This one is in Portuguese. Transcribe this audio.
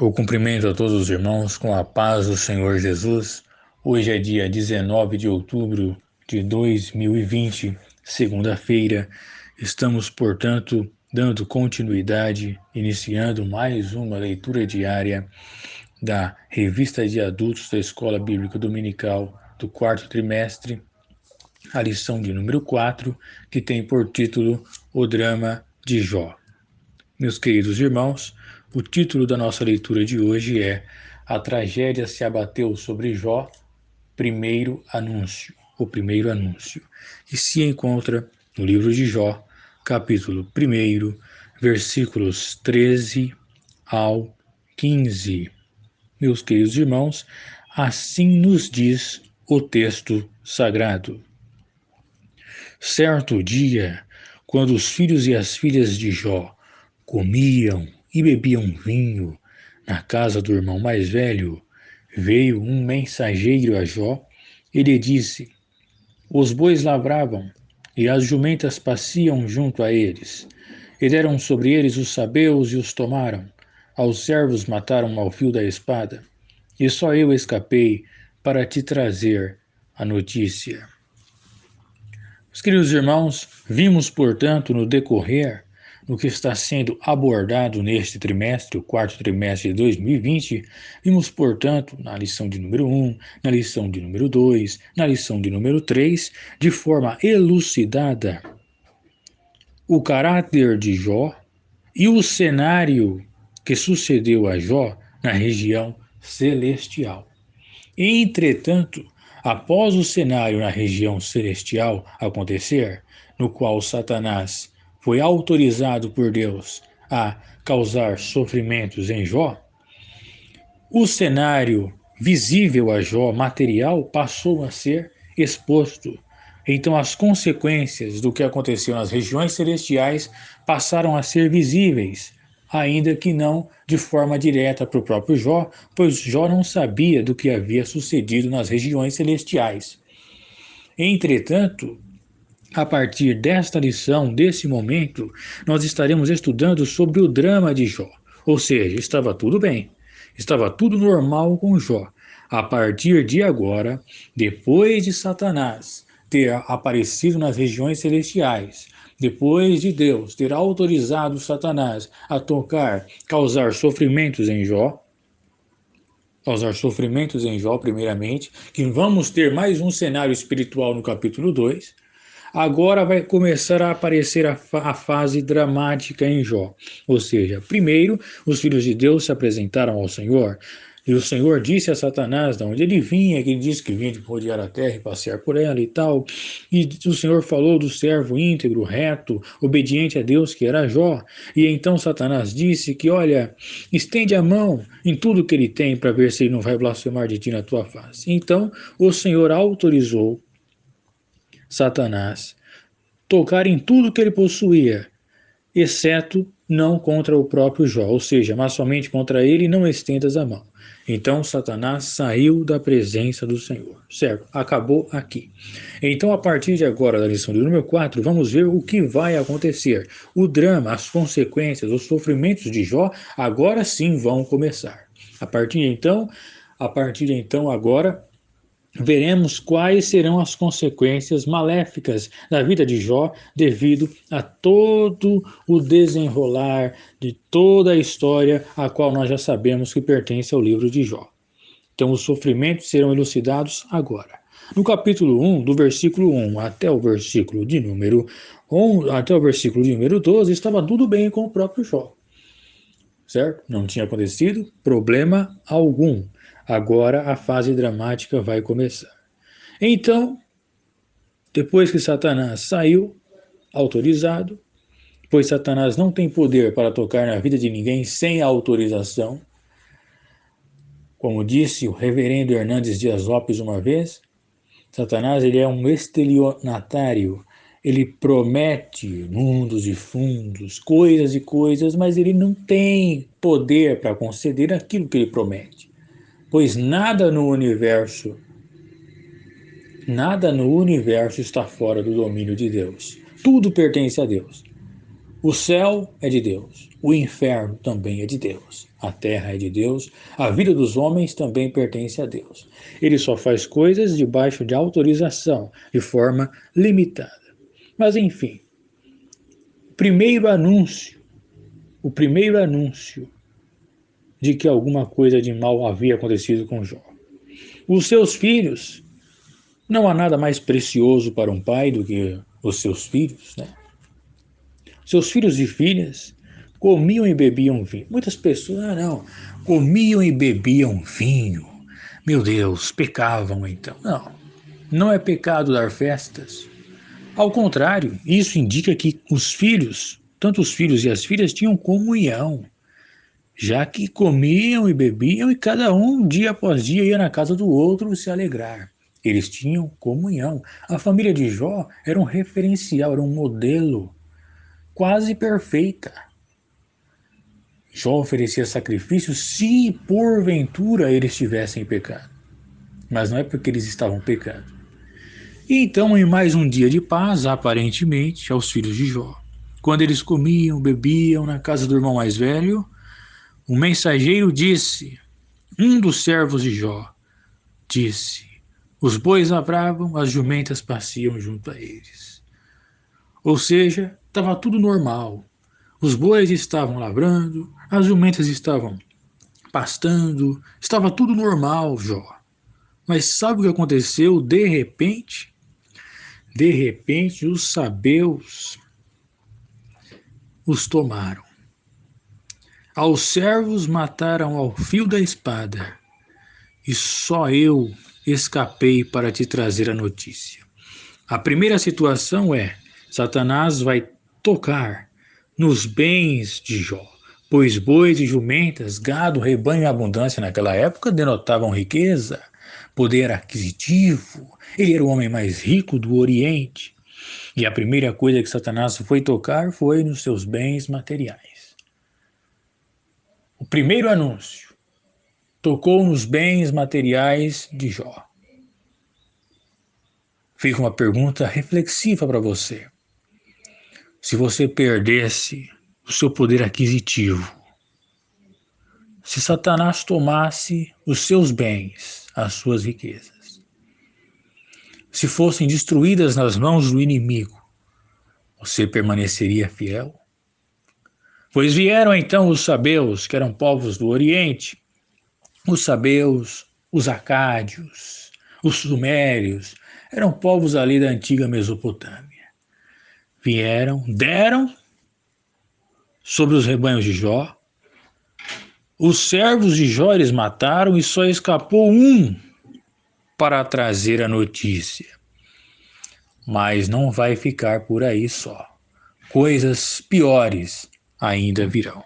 O cumprimento a todos os irmãos com a paz do Senhor Jesus. Hoje é dia 19 de outubro de 2020, segunda-feira. Estamos, portanto, dando continuidade, iniciando mais uma leitura diária da Revista de Adultos da Escola Bíblica Dominical do quarto trimestre, a lição de número 4, que tem por título O Drama de Jó. Meus queridos irmãos, o título da nossa leitura de hoje é A Tragédia se abateu sobre Jó, primeiro anúncio, o primeiro anúncio, e se encontra no livro de Jó, capítulo 1, versículos 13 ao 15. Meus queridos irmãos, assim nos diz o texto sagrado. Certo dia, quando os filhos e as filhas de Jó comiam e bebiam vinho na casa do irmão mais velho, veio um mensageiro a Jó e lhe disse: Os bois lavravam e as jumentas pasciam junto a eles, e deram sobre eles os sabeus e os tomaram. Aos servos mataram ao fio da espada, e só eu escapei para te trazer a notícia. Meus queridos irmãos, vimos, portanto, no decorrer do que está sendo abordado neste trimestre, o quarto trimestre de 2020, vimos, portanto, na lição de número 1, na lição de número 2, na lição de número 3, de forma elucidada, o caráter de Jó e o cenário que sucedeu a Jó na região celestial. Entretanto, após o cenário na região celestial acontecer, no qual Satanás foi autorizado por Deus a causar sofrimentos em Jó, o cenário visível a Jó, material, passou a ser exposto. Então, as consequências do que aconteceu nas regiões celestiais passaram a ser visíveis, ainda que não de forma direta para o próprio Jó, pois Jó não sabia do que havia sucedido nas regiões celestiais. Entretanto, a partir desta lição, desse momento, nós estaremos estudando sobre o drama de Jó. Ou seja, estava tudo bem, estava tudo normal com Jó. A partir de agora, depois de Satanás ter aparecido nas regiões celestiais, depois de Deus ter autorizado Satanás a causar sofrimentos em Jó, primeiramente, que vamos ter mais um cenário espiritual no capítulo 2, agora vai começar a aparecer a fase dramática em Jó. Ou seja, primeiro, os filhos de Deus se apresentaram ao Senhor, e o Senhor disse a Satanás de onde ele vinha, que ele disse que vinha de rodear a terra e passear por ela e tal. E o Senhor falou do servo íntegro, reto, obediente a Deus, que era Jó. E então Satanás disse que, olha, estende a mão em tudo que ele tem para ver se ele não vai blasfemar de ti na tua face. Então o Senhor autorizou Satanás tocar em tudo que ele possuía, exceto não contra o próprio Jó, ou seja, mas somente contra ele não estendas a mão. Então Satanás saiu da presença do Senhor, certo? Acabou aqui. Então, a partir de agora, da lição do número 4, vamos ver o que vai acontecer. O drama, as consequências, os sofrimentos de Jó, agora sim vão começar. A partir de então agora, veremos quais serão as consequências maléficas da vida de Jó devido a todo o desenrolar de toda a história a qual nós já sabemos que pertence ao livro de Jó. Então os sofrimentos serão elucidados agora. No capítulo 1, do versículo 1 até o versículo de número 12, estava tudo bem com o próprio Jó. Certo? Não tinha acontecido problema algum. Agora a fase dramática vai começar. Então, depois que Satanás saiu, autorizado, pois Satanás não tem poder para tocar na vida de ninguém sem autorização, como disse o reverendo Hernandes Dias Lopes uma vez, Satanás ele é um estelionatário, ele promete mundos e fundos, coisas e coisas, mas ele não tem poder para conceder aquilo que ele promete, pois nada no universo está fora do domínio de Deus. Tudo pertence a Deus. O céu é de Deus, o inferno também é de Deus, a terra é de Deus, a vida dos homens também pertence a Deus. Ele só faz coisas debaixo de autorização, de forma limitada. Mas enfim, primeiro anúncio, o primeiro anúncio de que alguma coisa de mal havia acontecido com Jó. Os seus filhos, não há nada mais precioso para um pai do que os seus filhos, né? Seus filhos e filhas comiam e bebiam vinho. Muitas pessoas, não, comiam e bebiam vinho. Meu Deus, pecavam então. Não, não é pecado dar festas. Ao contrário, isso indica que os filhos, tanto os filhos e as filhas, tinham comunhão, já que comiam e bebiam e cada um, dia após dia, ia na casa do outro se alegrar. Eles tinham comunhão. A família de Jó era um referencial, era um modelo quase perfeita. Jó oferecia sacrifícios se porventura eles tivessem pecado. Mas não é porque eles estavam pecando. E então, em mais um dia de paz, aparentemente, aos filhos de Jó, quando eles comiam, bebiam na casa do irmão mais velho, o mensageiro disse, um dos servos de Jó, disse, os bois lavravam, as jumentas passeam junto a eles. Ou seja, estava tudo normal. Os bois estavam lavrando, as jumentas estavam pastando, estava tudo normal, Jó. Mas sabe o que aconteceu? De repente, os sabeus os tomaram. Aos servos mataram ao fio da espada, e só eu escapei para te trazer a notícia. A primeira situação é: Satanás vai tocar nos bens de Jó, pois bois e jumentas, gado, rebanho e abundância naquela época denotavam riqueza, poder aquisitivo. Ele era o homem mais rico do Oriente. E a primeira coisa que Satanás foi tocar foi nos seus bens materiais. O primeiro anúncio tocou nos bens materiais de Jó. Fica uma pergunta reflexiva para você. Se você perdesse o seu poder aquisitivo, se Satanás tomasse os seus bens, as suas riquezas, se fossem destruídas nas mãos do inimigo, você permaneceria fiel? Pois vieram então os sabeus, que eram povos do Oriente, os sabeus, os acádios, os sumérios, eram povos ali da antiga Mesopotâmia. Vieram, deram sobre os rebanhos de Jó. Os servos de Jó eles mataram e só escapou um para trazer a notícia. Mas não vai ficar por aí só. Coisas piores ainda virão.